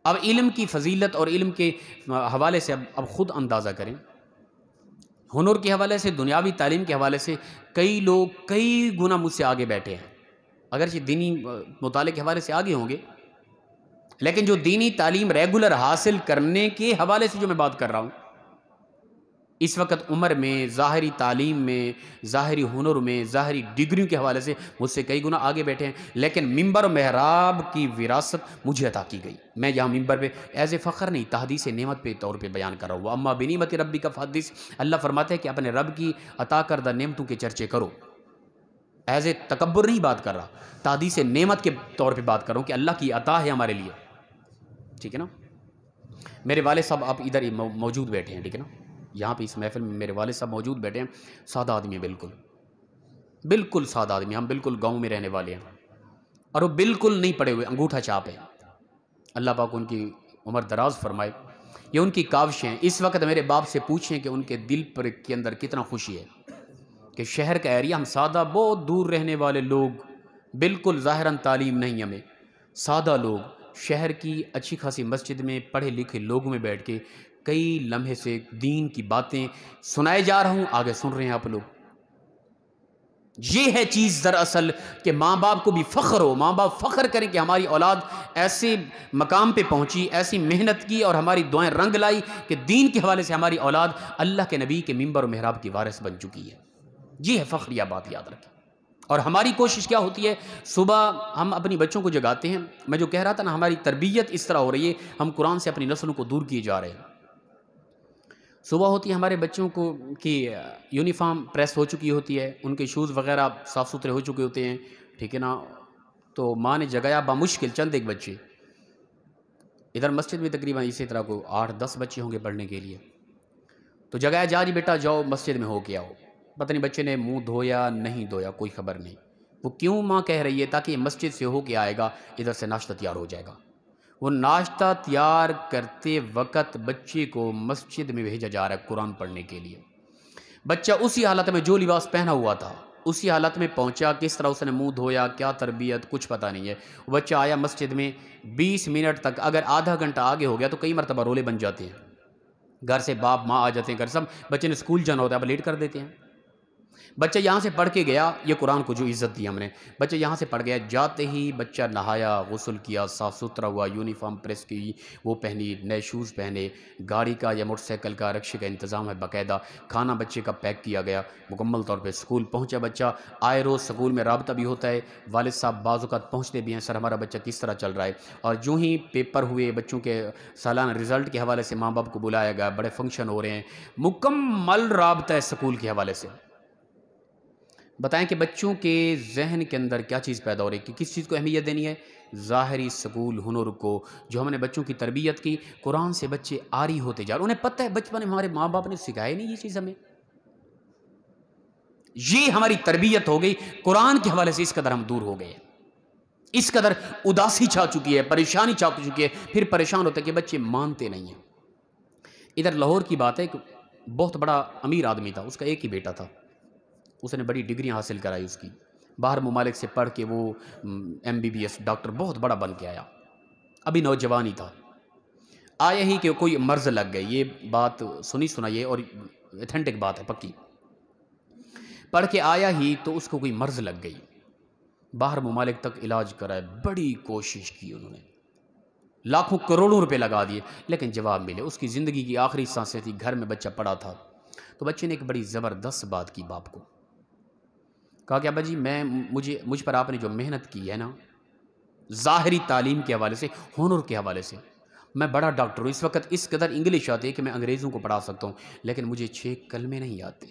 اب علم کی فضیلت اور علم کے حوالے سے اب خود اندازہ کریں، ہنر کے حوالے سے، دنیاوی تعلیم کے حوالے سے کئی لوگ کئی گنا مجھ سے آگے بیٹھے ہیں، اگرچہ دینی مطالعے کے حوالے سے آگے ہوں گے، لیکن جو دینی تعلیم ریگولر حاصل کرنے کے حوالے سے جو میں بات کر رہا ہوں، اس وقت عمر میں، ظاہری تعلیم میں، ظاہری ہنر میں، ظاہری ڈگریوں کے حوالے سے مجھ سے کئی گنا آگے بیٹھے ہیں، لیکن ممبر و محراب کی وراثت مجھے عطا کی گئی۔ میں یہاں ممبر پہ ایز اے فخر نہیں، تحدیث نعمت پہ طور پہ بیان کر رہا ہوں۔ اما بنعمت ربک فحدث، اللہ فرماتے ہیں کہ اپنے رب کی عطا کردہ نعمتوں کے چرچے کرو۔ ایز اے تکبر نہیں بات کر رہا، تحدیث نعمت کے طور پہ بات کر رہا ہوں کہ اللہ کی عطا ہے ہمارے لیے، ٹھیک ہے نا۔ میرے والد صاحب آپ ادھر ہی موجود بیٹھے ہیں، ٹھیک ہے نا، یہاں پہ اس محفل میں میرے والد صاحب موجود بیٹھے ہیں، سادہ آدمی، بالکل سادہ آدمی، ہم بالکل گاؤں میں رہنے والے ہیں، اور وہ بالکل نہیں پڑے ہوئے، انگوٹھا چھاپ ہے۔ اللہ پاک ان کی عمر دراز فرمائے، یہ ان کی کاوشیں ہیں۔ اس وقت میرے باپ سے پوچھیں کہ ان کے دل پر کے اندر کتنا خوشی ہے کہ شہر کا ایریا، ہم سادہ بہت دور رہنے والے لوگ، بالکل ظاہراً تعلیم نہیں ہمیں، سادہ لوگ شہر کی اچھی خاصی مسجد میں پڑھے لکھے لوگوں میں بیٹھ کے کئی لمحے سے دین کی باتیں سنائے جا رہا ہوں، آگے سن رہے ہیں آپ لوگ۔ یہ ہے چیز دراصل کہ ماں باپ کو بھی فخر ہو، ماں باپ فخر کریں کہ ہماری اولاد ایسے مقام پہ پہنچی، ایسی محنت کی اور ہماری دعائیں رنگ لائی کہ دین کے حوالے سے ہماری اولاد اللہ کے نبی کے منبر و محراب کی وارث بن چکی ہے۔ یہ ہے فخریہ بات، یاد رکھیں۔ اور ہماری کوشش کیا ہوتی ہے؟ صبح ہم اپنی بچوں کو جگاتے ہیں، میں جو کہہ رہا تھا نا، ہماری تربیت اس طرح ہو رہی ہے، ہم قرآن سے اپنی نسلوں کو دور کیے جا رہے ہیں۔ صبح ہوتی ہے، ہمارے بچوں کو کی یونیفارم پریس ہو چکی ہوتی ہے، ان کے شوز وغیرہ صاف ستھرے ہو چکے ہوتے ہیں، ٹھیک ہے نا، تو ماں نے جگایا بامشکل چند ایک بچے، ادھر مسجد میں تقریباً اسی طرح کو 8-10 بچے ہوں گے پڑھنے کے لیے، تو جگایا جا جی بیٹا جاؤ مسجد میں ہو کے آؤ۔ پتہ نہیں بچے نے منہ دھویا نہیں دھویا، کوئی خبر نہیں۔ وہ کیوں ماں کہہ رہی ہے؟ تاکہ یہ مسجد سے ہو کے آئے گا، ادھر سے ناشتہ تیار ہو جائے گا۔ وہ ناشتہ تیار کرتے وقت بچے کو مسجد میں بھیجا جا رہا ہے قرآن پڑھنے کے لیے۔ بچہ اسی حالت میں جو لباس پہنا ہوا تھا اسی حالت میں پہنچا، کس طرح اس نے منہ دھویا، کیا تربیت، کچھ پتہ نہیں ہے۔ وہ بچہ آیا مسجد میں 20 منٹ تک، اگر آدھا گھنٹہ آگے ہو گیا تو کئی مرتبہ رولے بن جاتے ہیں، گھر سے باپ ماں آ جاتے ہیں، گھر سب بچے نے اسکول جانا ہوتا ہے، اب لیٹ کر دیتے ہیں۔ بچہ یہاں سے پڑھ کے گیا، یہ قرآن کو جو عزت دی ہم نے، بچہ یہاں سے پڑھ گیا، جاتے ہی بچہ نہایا، غسل کیا، صاف ستھرا ہوا، یونیفارم پریس کی، وہ پہنی، نئے شوز پہنے، گاڑی کا یا موٹر سائیکل کا رکشے کا انتظام ہے باقاعدہ، کھانا بچے کا پیک کیا گیا، مکمل طور پہ اسکول پہنچا بچہ۔ آئے روز اسکول میں رابطہ بھی ہوتا ہے، والد صاحب بعض اوقات پہنچتے بھی ہیں، سر ہمارا بچہ کس طرح چل رہا ہے۔ اور جو ہی پیپر ہوئے، بچوں کے سالانہ رزلٹ کے حوالے سے ماں باپ کو بلایا گیا، بڑے فنکشن ہو رہے ہیں، مکمل رابطہ ہے اسکول کے حوالے سے۔ بتائیں کہ بچوں کے ذہن کے اندر کیا چیز پیدا ہو رہی ہے کہ کس چیز کو اہمیت دینی ہے؟ ظاہری سکول ہنر کو، جو ہم نے بچوں کی تربیت کی، قرآن سے بچے عاری ہوتے جا رہے، انہیں پتہ ہے بچپن میں ہمارے ماں باپ نے سکھایا نہیں یہ چیز ہمیں، یہ ہماری تربیت ہو گئی قرآن کے حوالے سے، اس قدر ہم دور ہو گئے، اس قدر اداسی چھا چکی ہے، پریشانی چھا چکی ہے، پھر پریشان ہوتے کہ بچے مانتے نہیں ہیں۔ ادھر لاہور کی بات ہے کہ بہت بڑا امیر آدمی تھا، اس کا ایک ہی بیٹا تھا، اس نے بڑی ڈگریاں حاصل کرائی، اس کی باہر ممالک سے پڑھ کے وہ MBBS ڈاکٹر بہت بڑا بن کے آیا، ابھی نوجوان ہی تھا۔ آیا ہی کہ کوئی مرض لگ گئی، یہ بات سنی سنائی ہے اور ایتھنٹک بات ہے، پکی۔ پڑھ کے آیا ہی تو اس کو کوئی مرض لگ گئی، باہر ممالک تک علاج کرائے، بڑی کوشش کی انہوں نے، لاکھوں کروڑوں روپے لگا دیے، لیکن جواب ملے۔ اس کی زندگی کی آخری سانسیں تھی، گھر میں بچہ پڑا تھا، تو بچے نے ایک بڑی زبردست بات کی باپ کو، کہا کہ ابا جی مجھ پر آپ نے جو محنت کی ہے نا، ظاہری تعلیم کے حوالے سے، ہنر کے حوالے سے، میں بڑا ڈاکٹر ہوں، اس وقت اس قدر انگلش آتی ہے کہ میں انگریزوں کو پڑھا سکتا ہوں، لیکن مجھے 6 کلمے نہیں آتے،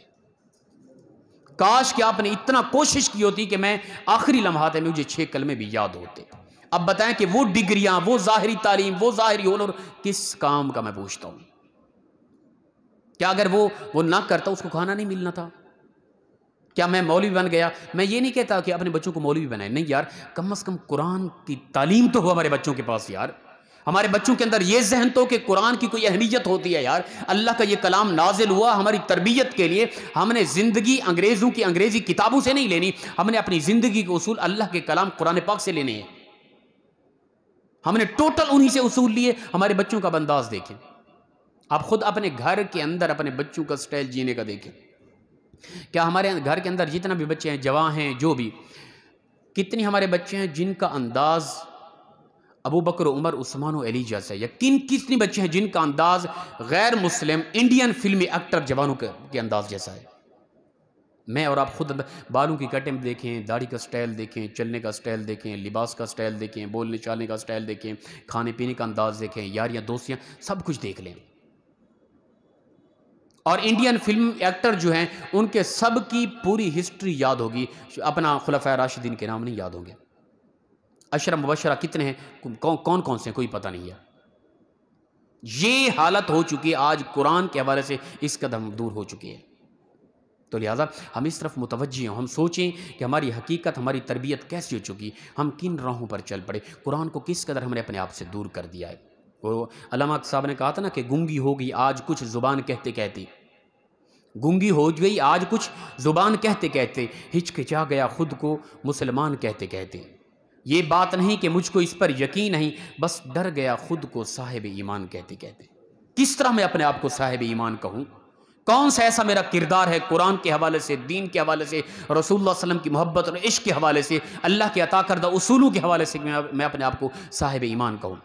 کاش کہ آپ نے اتنا کوشش کی ہوتی کہ میں آخری لمحات میں مجھے 6 کلمے بھی یاد ہوتے۔ اب بتائیں کہ وہ ڈگریاں، وہ ظاہری تعلیم، وہ ظاہری ہنر کس کام کا؟ میں پوچھتا ہوں، کیا اگر وہ نہ کرتا اس کو کھانا نہیں ملنا تھا؟ کیا میں مولوی بن گیا؟ میں یہ نہیں کہتا کہ اپنے بچوں کو مولوی بنائیں، نہیں یار، کم از کم قرآن کی تعلیم تو ہو ہمارے بچوں کے پاس یار، ہمارے بچوں کے اندر یہ ذہن تو کہ قرآن کی کوئی اہمیت ہوتی ہے یار، اللہ کا یہ کلام نازل ہوا ہماری تربیت کے لیے، ہم نے زندگی انگریزوں کی انگریزی کتابوں سے نہیں لینی، ہم نے اپنی زندگی کے اصول اللہ کے کلام قرآن پاک سے لینے ہیں، ہم نے ٹوٹل انہی سے اصول لیے۔ ہمارے بچوں کا انداز دیکھیں، آپ خود اپنے گھر کے اندر اپنے بچوں کا سٹائل جینے کا دیکھیں، کیا ہمارے گھر کے اندر جتنا بھی بچے ہیں، جوان ہیں، جو بھی، کتنی ہمارے بچے ہیں جن کا انداز ابو بکر، عمر، عثمان و علی جیسا ہے، یا کتنی بچے ہیں جن کا انداز غیر مسلم انڈین فلمی ایکٹر جوانوں کے انداز جیسا ہے؟ میں اور آپ خود بالوں کی کٹنگ دیکھیں، داڑھی کا سٹائل دیکھیں، چلنے کا سٹائل دیکھیں، لباس کا سٹائل دیکھیں، بولنے چالنے کا سٹائل دیکھیں، کھانے پینے کا انداز دیکھیں، یاریاں دوستیاں، سب کچھ دیکھ لیں۔ اور انڈین فلم ایکٹر جو ہیں ان کے سب کی پوری ہسٹری یاد ہوگی، اپنا خلفائے راشدین کے نام نہیں یاد ہوں گے، عشرہ مبشرہ کتنے ہیں، کون کون سے، کوئی پتہ نہیں ہے۔ یہ حالت ہو چکی ہے آج قرآن کے حوالے سے، اس قدر ہم دور ہو چکے ہیں۔ تو لہٰذا ہم اس طرف متوجہ ہوں، ہم سوچیں کہ ہماری حقیقت، ہماری تربیت کیسی ہو چکی، ہم کن راہوں پر چل پڑے، قرآن کو کس قدر ہم نے اپنے آپ سے دور کر دیا ہے۔ وہ علامہ صاحب نے کہا تھا نا کہ گونگی ہو گئی آج کچھ زبان کہتے کہتے، گونگی ہو گئی آج کچھ زبان کہتے کہتے، ہچکچا گیا خود کو مسلمان کہتے کہتے، یہ بات نہیں کہ مجھ کو اس پر یقین نہیں، بس ڈر گیا خود کو صاحب ایمان کہتے کہتے۔ کس طرح میں اپنے آپ کو صاحب ایمان کہوں؟ کون سا ایسا میرا کردار ہے قرآن کے حوالے سے، دین کے حوالے سے، رسول اللہ صلی اللہ علیہ وسلم کی محبت اور عشق کے حوالے سے، اللہ کے عطا کردہ اصولوں کے حوالے سے میں اپنے آپ کو صاحب ایمان کہوں؟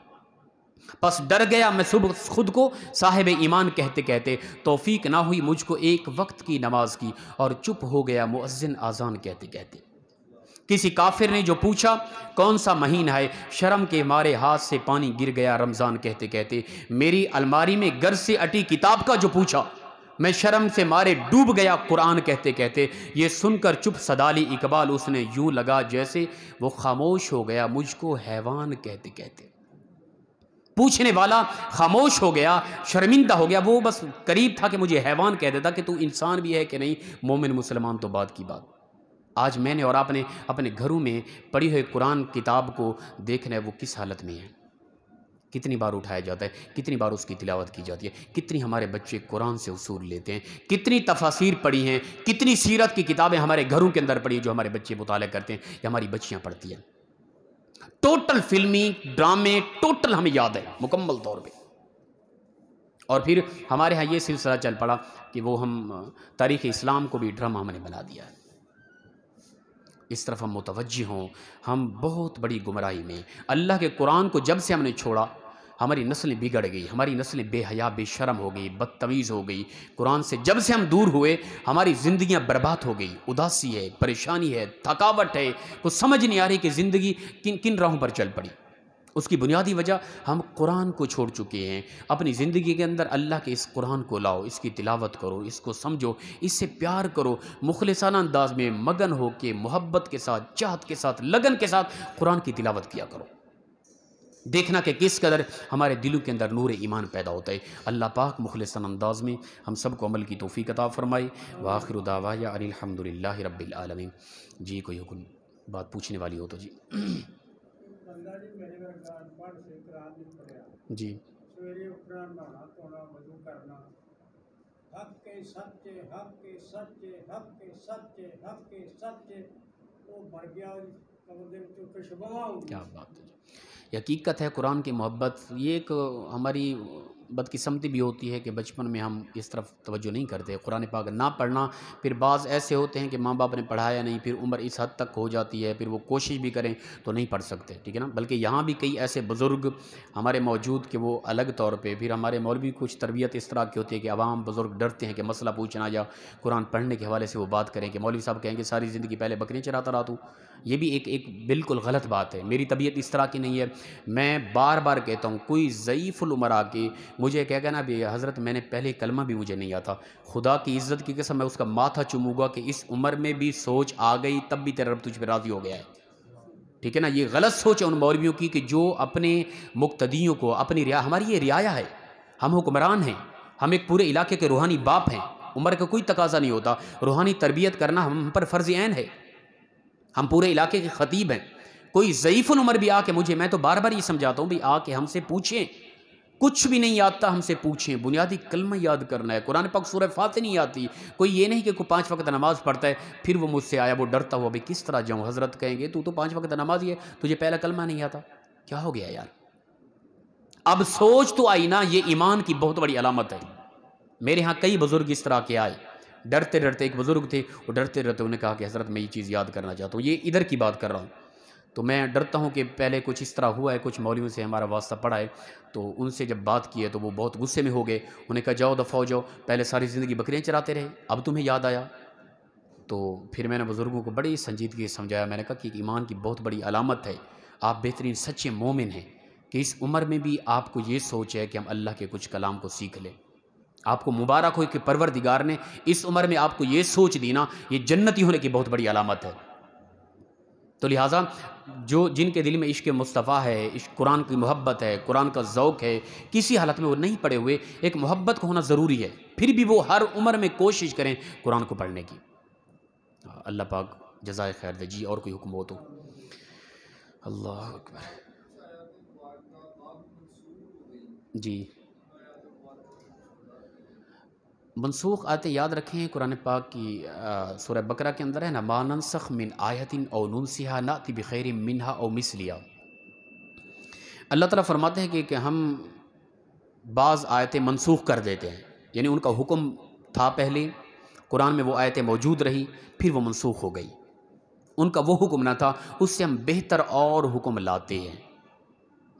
پس ڈر گیا میں خود کو صاحب ایمان کہتے کہتے، توفیق نہ ہوئی مجھ کو ایک وقت کی نماز کی، اور چپ ہو گیا مؤذن آذان کہتے کہتے۔ کسی کافر نے جو پوچھا کون سا مہینہ ہے، شرم کے مارے ہاتھ سے پانی گر گیا رمضان کہتے کہتے۔ میری الماری میں گر سے اٹی کتاب کا جو پوچھا، میں شرم سے مارے ڈوب گیا قرآن کہتے کہتے۔ یہ سن کر چپ صدالی اقبال، اس نے یوں لگا جیسے وہ خاموش ہو گیا مجھ کو حیوان کہتے کہتے۔ پوچھنے والا خاموش ہو گیا، شرمندہ ہو گیا، وہ بس قریب تھا کہ مجھے حیوان کہہ دیتا کہ تو انسان بھی ہے کہ نہیں، مومن مسلمان تو بات کی بات۔ آج میں نے اور آپ نے اپنے گھروں میں پڑھی ہوئے قرآن کتاب کو دیکھنا ہے وہ کس حالت میں ہے، کتنی بار اٹھایا جاتا ہے، کتنی بار اس کی تلاوت کی جاتی ہے، کتنی ہمارے بچے قرآن سے اصول لیتے ہیں، کتنی تفاسیر پڑھی ہیں، کتنی سیرت کی کتابیں ہمارے گھروں کے اندر پڑھی ہیں جو ہمارے بچے مطالعہ کرتے ہیں یا ہماری بچیاں پڑھتی ہیں۔ ٹوٹل فلمی ڈرامے ٹوٹل ہمیں یاد ہے مکمل طور پہ۔ اور پھر ہمارے ہاں یہ سلسلہ چل پڑا کہ وہ ہم تاریخ اسلام کو بھی ڈرامہ ہم نے بنا دیا ہے۔ اس طرف ہم متوجہ ہوں، ہم بہت بڑی گمراہی میں، اللہ کے قرآن کو جب سے ہم نے چھوڑا ہماری نسلیں بگڑ گئی، ہماری نسلیں بے حیا بے شرم ہو گئی، بدتمیز ہو گئی۔ قرآن سے جب سے ہم دور ہوئے ہماری زندگیاں برباد ہو گئی، اداسی ہے، پریشانی ہے، تھکاوٹ ہے، کچھ سمجھ نہیں آ رہی کہ زندگی کن کن راہوں پر چل پڑی۔ اس کی بنیادی وجہ ہم قرآن کو چھوڑ چکے ہیں۔ اپنی زندگی کے اندر اللہ کے اس قرآن کو لاؤ، اس کی تلاوت کرو، اس کو سمجھو، اس سے پیار کرو، مخلصانہ انداز میں مگن ہو کے محبت کے ساتھ، چاہت کے ساتھ، لگن کے ساتھ قرآن کی تلاوت کیا کرو۔ دیکھنا کہ کس قدر ہمارے دلوں کے اندر نور ایمان پیدا ہوتا ہے۔ اللہ پاک مخلصانہ انداز میں ہم سب کو عمل کی توفیق عطا فرمائے۔ وآخر دعوانا ان الحمدللہ رب العالمین۔ جی کوئی حکم بات پوچھنے والی ہو تو جی۔ جی سویرے اٹھنا، نہانا دھونا، وضو کرنا، حق کے سچے، حق کے سچے، حق کے سچے، حق کے سچے، وہ مر گیا قبر دے وچوں خوشبوا ہو گئی۔ کیا بات ہے جی، یہ حقیقت ہے قرآن کی محبت۔ یہ ایک ہماری بدقسمتی بھی ہوتی ہے کہ بچپن میں ہم اس طرف توجہ نہیں کرتے، قرآن پاک نہ پڑھنا۔ پھر بعض ایسے ہوتے ہیں کہ ماں باپ نے پڑھایا نہیں، پھر عمر اس حد تک ہو جاتی ہے، پھر وہ کوشش بھی کریں تو نہیں پڑھ سکتے، ٹھیک ہے نا۔ بلکہ یہاں بھی کئی ایسے بزرگ ہمارے موجود کہ وہ الگ طور پہ، پھر ہمارے مولوی کچھ تربیت اس طرح کی ہوتی ہے کہ عوام بزرگ ڈرتے ہیں کہ مسئلہ پوچھنا یا قرآن پڑھنے کے حوالے سے وہ بات کریں کہ مولوی صاحب کہیں کہ ساری زندگی پہلے بکریاں چراتا رہا تو۔ یہ بھی ایک بالکل غلط بات ہے۔ میری طبیعت اس طرح کی نہیں ہے۔ میں بار بار کہتا ہوں، کوئی ضعیف العمر آ کے مجھے کہے گا نا بھی حضرت میں نے پہلے کلمہ بھی مجھے نہیں آتا، خدا کی عزت کی قسم میں اس کا ماتھا چوموں گا کہ اس عمر میں بھی سوچ آ گئی تب بھی تیرا رب تجھ پہ راضی ہو گیا ہے، ٹھیک ہے نا۔ یہ غلط سوچ ہے ان مولویوں کی کہ جو اپنے مقتدیوں کو اپنی ہماری یہ رعایا ہے، ہم حکمران ہیں، ہم ایک پورے علاقے کے روحانی باپ ہیں، عمر کا کوئی تقاضا نہیں ہوتا، روحانی تربیت کرنا ہم پر فرض عین ہے، ہم پورے علاقے کے خطیب ہیں۔ کوئی ضعیف العمر بھی آ کے مجھے، میں تو بار بار یہ سمجھاتا ہوں بھی آ کے ہم سے پوچھیں، کچھ بھی نہیں آتا ہم سے پوچھیں، بنیادی کلمہ یاد کرنا ہے، قرآن پاک سورہ فاتحہ نہیں آتی، کوئی یہ نہیں کہ کوئی 5 وقت نماز پڑھتا ہے پھر وہ مجھ سے آیا وہ ڈرتا ہوا بھی کس طرح جاؤں، حضرت کہیں گے تو 5 وقت نمازی ہے، تجھے پہلا کلمہ نہیں آتا، کیا ہو گیا یار۔ اب سوچ تو آئی نا، یہ ایمان کی بہت بڑی علامت ہے۔ میرے ہاں کئی بزرگ اس طرح کے آئے، ڈرتے ڈرتے، ایک بزرگ تھے وہ ڈرتے ڈرتے انہوں نے کہا کہ حضرت میں یہ چیز یاد کرنا چاہتا ہوں، یہ ادھر کی بات کر رہا ہوں، تو میں ڈرتا ہوں کہ پہلے کچھ اس طرح ہوا ہے، کچھ مولویوں سے ہمارا واسطہ پڑا ہے، تو ان سے جب بات کی ہے تو وہ بہت غصے میں ہو گئے، انہوں نے کہا جاؤ دفعہ ہو جاؤ، پہلے ساری زندگی بکریاں چراتے رہے اب تمہیں یاد آیا۔ تو پھر میں نے بزرگوں کو بڑی سنجیدگی سے سمجھایا، میں نے کہا کہ ایمان کی بہت بڑی علامت ہے، آپ بہترین سچے مومن ہیں کہ اس عمر میں بھی آپ کو یہ سوچ ہے کہ ہم اللہ کے کچھ کلام کو سیکھ لیں۔ آپ کو مبارک ہو کہ پروردگار نے اس عمر میں آپ کو یہ سوچ دی نا، یہ جنتی ہونے کی بہت بڑی علامت ہے۔ تو لہٰذا جو جن کے دل میں عشق مصطفیٰ ہے، عشق قرآن کی محبت ہے، قرآن کا ذوق ہے، کسی حالت میں وہ نہیں پڑھے ہوئے، ایک محبت کو ہونا ضروری ہے، پھر بھی وہ ہر عمر میں کوشش کریں قرآن کو پڑھنے کی۔ اللہ پاک جزائے خیر دے۔ جی اور کوئی حکم ہو تو۔ اللہ اکبر۔ جی منسوخ آیتیں یاد رکھیں، قرآن پاک کی سورہ بقرہ کے اندر ہے نا، ما ننسخ من آیت او ننسها نأتی بخیر منها او مثلها۔ اللہ تعالیٰ فرماتے ہیں کہ ہم بعض آیتیں منسوخ کر دیتے ہیں، یعنی ان کا حکم تھا پہلے قرآن میں، وہ آیتیں موجود رہی، پھر وہ منسوخ ہو گئی، ان کا وہ حکم نہ تھا، اس سے ہم بہتر اور حکم لاتے ہیں۔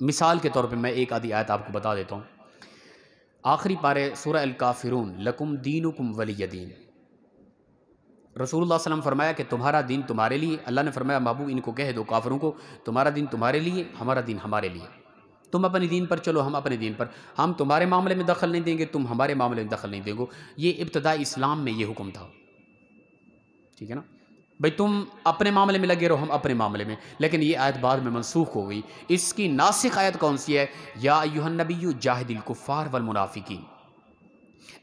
مثال کے طور پہ میں ایک آدھی آیت آپ کو بتا دیتا ہوں، آخری پارے سورہ الکافرون، لکم دینکم ولی دین۔ رسول اللہ صلی اللہ علیہ وسلم فرمایا کہ تمہارا دین تمہارے لیے، اللہ نے فرمایا محبوب ان کو کہہ دو کافروں کو، تمہارا دین تمہارے لیے، ہمارا دین ہمارے لیے، تم اپنے دین پر چلو، ہم اپنے دین پر، ہم تمہارے معاملے میں دخل نہیں دیں گے، تم ہمارے معاملے میں دخل نہیں دیں گے۔ یہ ابتدائی اسلام میں یہ حکم تھا، ٹھیک ہے نا۔ بھئی تم اپنے معاملے میں لگے رہو، ہم اپنے معاملے میں، لیکن یہ آیت بعد میں منسوخ ہو گئی۔ اس کی ناسخ آیت کون سی ہے؟ یا ایھا النبی جاہد الکفار والمنافقین،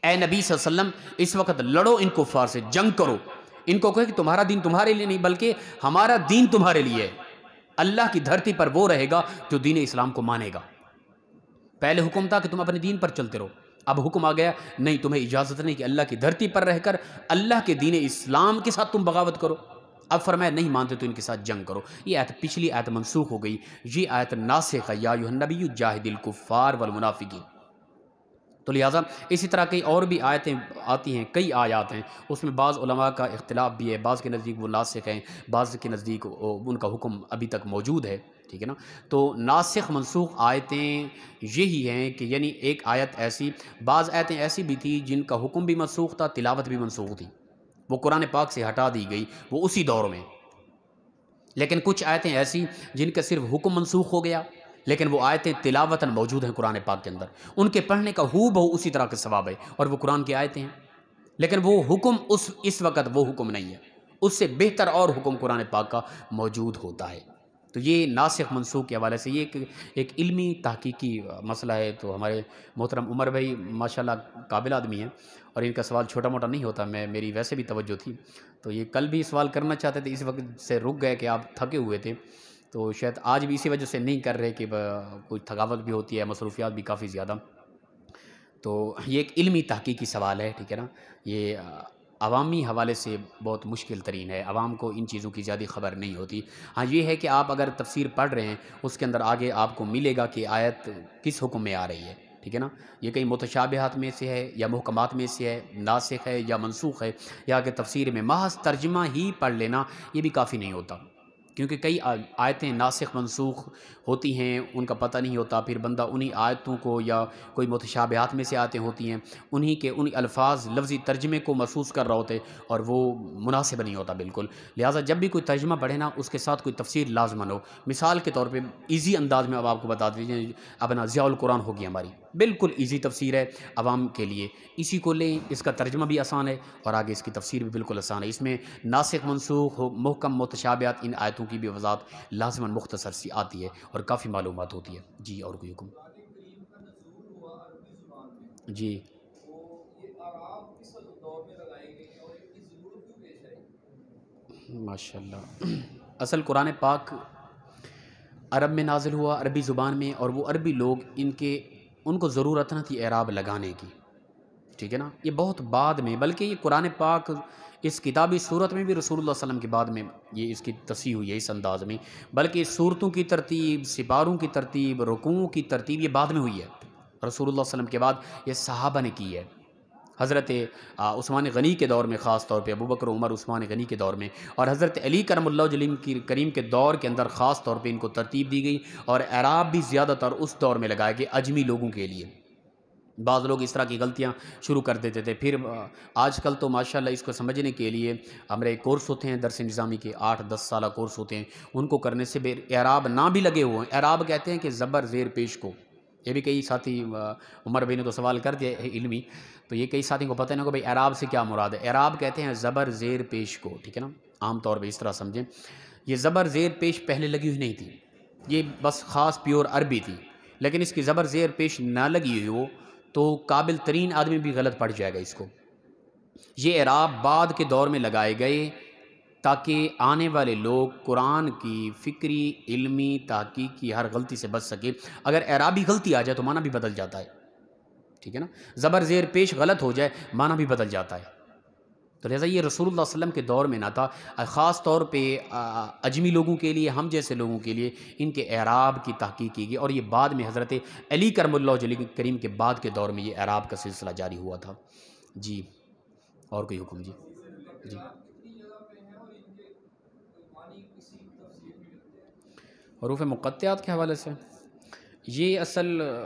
اے نبی صلی اللہ علیہ وسلم اس وقت لڑو ان کفار سے، جنگ کرو، ان کو کہے کہ تمہارا دین تمہارے لیے نہیں بلکہ ہمارا دین تمہارے لیے ہے۔ اللہ کی دھرتی پر وہ رہے گا جو دین اسلام کو مانے گا۔ پہلے حکم تھا کہ تم اپنے دین پر چلتے رہو، اب حکم آ گیا نہیں، تمہیں اجازت نہیں کہ اللہ کی دھرتی پر رہ کر اللہ کے دین اسلام کے ساتھ تم بغاوت کرو۔ اب فرمایا نہیں مانتے تو ان کے ساتھ جنگ کرو۔ یہ آیت پچھلی آیت منسوخ ہو گئی، یہ آیت ناسخ ہے، یا ایھا النبی جاہد الکفار والمنافقین۔ تو لہٰذا اسی طرح کئی اور بھی آیتیں آتی ہیں، کئی آیات ہیں، اس میں بعض علماء کا اختلاف بھی ہے، بعض کے نزدیک وہ ناسخ ہیں، بعض کے نزدیک ان کا حکم ابھی تک موجود ہے، ٹھیک ہے نا۔ تو ناسخ منسوخ آیتیں یہی ہیں کہ یعنی ایک آیت ایسی، بعض آیتیں ایسی بھی تھی جن کا حکم بھی منسوخ تھا، تلاوت بھی منسوخ تھی، وہ قرآن پاک سے ہٹا دی گئی، وہ اسی دور میں۔ لیکن کچھ آیتیں ایسی جن کا صرف حکم منسوخ ہو گیا، لیکن وہ آیتیں تلاوتاً موجود ہیں قرآن پاک کے اندر، ان کے پڑھنے کا ہو بہو اسی طرح کا ثواب ہے، اور وہ قرآن کی آیتیں ہیں، لیکن وہ حکم اس وقت وہ حکم نہیں ہے، اس سے بہتر اور حکم قرآن پاک کا موجود ہوتا ہے۔ تو یہ ناسخ منسوخ کے حوالے سے یہ ایک علمی تحقیقی مسئلہ ہے۔ تو ہمارے محترم عمر بھائی ماشاءاللہ قابل آدمی ہیں، اور ان کا سوال چھوٹا موٹا نہیں ہوتا، میری ویسے بھی توجہ تھی، تو یہ کل بھی سوال کرنا چاہتے تھے، اس وقت سے رک گئے کہ آپ تھکے ہوئے تھے، تو شاید آج بھی اسی وجہ سے نہیں کر رہے کہ کوئی تھکاوٹ بھی ہوتی ہے، مصروفیات بھی کافی زیادہ۔ تو یہ ایک علمی تحقیقی سوال ہے، ٹھیک ہے نا، یہ عوامی حوالے سے بہت مشکل ترین ہے، عوام کو ان چیزوں کی زیادہ خبر نہیں ہوتی۔ ہاں یہ ہے کہ آپ اگر تفسیر پڑھ رہے ہیں، اس کے اندر آگے آپ کو ملے گا کہ آیت کس حکم میں آ رہی ہے، ٹھیک ہے نا، یہ کئی متشابہات میں سے ہے یا محکمات میں سے ہے، ناسخ ہے یا منسوخ ہے، یا کہ تفسیر میں محض ترجمہ ہی پڑھ لینا یہ بھی کافی نہیں ہوتا، کیونکہ کئی آیتیں ناسخ منسوخ ہوتی ہیں، ان کا پتہ نہیں ہوتا، پھر بندہ انہی آیتوں کو یا کوئی متشابہات میں سے آیتیں ہوتی ہیں انہی کے انہی الفاظ لفظی ترجمے کو محسوس کر رہا ہوتے، اور وہ مناسب نہیں ہوتا بالکل۔ لہٰذا جب بھی کوئی ترجمہ پڑھے نا، اس کے ساتھ کوئی تفسیر لازماً ہو۔ مثال کے طور پہ ایزی انداز میں اب آپ کو بتا دیجیے، اپنا ضیاء القرآن ہوگی ہماری، بالکل ایزی تفسیر ہے عوام کے لیے، اسی کو لیں، اس کا ترجمہ بھی آسان ہے اور آگے اس کی تفسیر بھی بالکل آسان ہے۔ اس میں ناسخ منسوخ محکم متشابہات ان آیتوں کی بھی وضاحت لازماً مختصر سی آتی ہے اور کافی معلومات ہوتی ہے۔ جی اور کوئی حکم؟ جی ماشاءاللہ، اصل قرآن پاک عرب میں نازل ہوا، عربی زبان میں، اور وہ عربی لوگ ان کو ضرورت نہ تھی اعراب لگانے کی، ٹھیک ہے نا، یہ بہت بعد میں، بلکہ یہ قرآن پاک اس کتابی صورت میں بھی رسول اللہ صلی اللہ علیہ وسلم کے بعد میں یہ اس کی تصحیح ہوئی ہے اس انداز میں، بلکہ صورتوں کی ترتیب، سپاروں کی ترتیب، رکوعوں کی ترتیب یہ بعد میں ہوئی ہے، رسول اللہ صلی اللہ علیہ وسلم کے بعد یہ صحابہ نے کی ہے، حضرت عثمان غنی کے دور میں، خاص طور پہ ابوبکر عمر عثمان غنی کے دور میں، اور حضرت علی کرم اللہ وجہ کریم کے دور کے اندر خاص طور پہ ان کو ترتیب دی گئی، اور اعراب بھی زیادہ تر اس دور میں لگائے گئے اجمی لوگوں کے لیے۔ بعض لوگ اس طرح کی غلطیاں شروع کر دیتے تھے، پھر آج کل تو ماشاءاللہ اس کو سمجھنے کے لیے ہمارے کورس ہوتے ہیں درس نظامی کے، 8-10 سالہ کورس ہوتے ہیں، ان کو کرنے سے اعراب نہ بھی لگے ہوئے ہیں، اعراب کہتے ہیں کہ زبر زیر پیش کو، یہ بھی کئی ساتھی عمر بھائی نے تو سوال کر دیا علمی، تو یہ کئی ساتھیوں کو پتہ نہیں کہ بھائی اعراب سے کیا مراد ہے۔ اعراب کہتے ہیں زبر زیر پیش کو، ٹھیک ہے نا، عام طور پہ اس طرح سمجھیں، یہ زبر زیر پیش پہلے لگی ہوئی نہیں تھی، یہ بس خاص پیور عربی تھی، لیکن اس کی زبر زیر پیش نہ لگی ہوئی ہو تو قابل ترین آدمی بھی غلط پڑ جائے گا اس کو۔ یہ اعراب بعد کے دور میں لگائے گئے تاکہ آنے والے لوگ قرآن کی فکری، علمی، تحقیقی ہر غلطی سے بچ سکے۔ اگر اعرابی غلطی آ جائے تو معنی بھی بدل جاتا ہے، ٹھیک ہے نا، زبر زیر پیش غلط ہو جائے معنی بھی بدل جاتا ہے، تو لہٰذا یہ رسول اللہ صلی اللہ علیہ وسلم کے دور میں نہ تھا، خاص طور پہ اجمی لوگوں کے لیے، ہم جیسے لوگوں کے لیے ان کے اعراب کی تحقیق کی گئی، اور یہ بعد میں حضرت علی کرم اللہ وجہ کریم کے بعد کے دور میں یہ اعراب کا سلسلہ جاری ہوا تھا۔ جی اور کوئی حکم؟ جی جی حروف مقطعات کے حوالے سے یہ اصل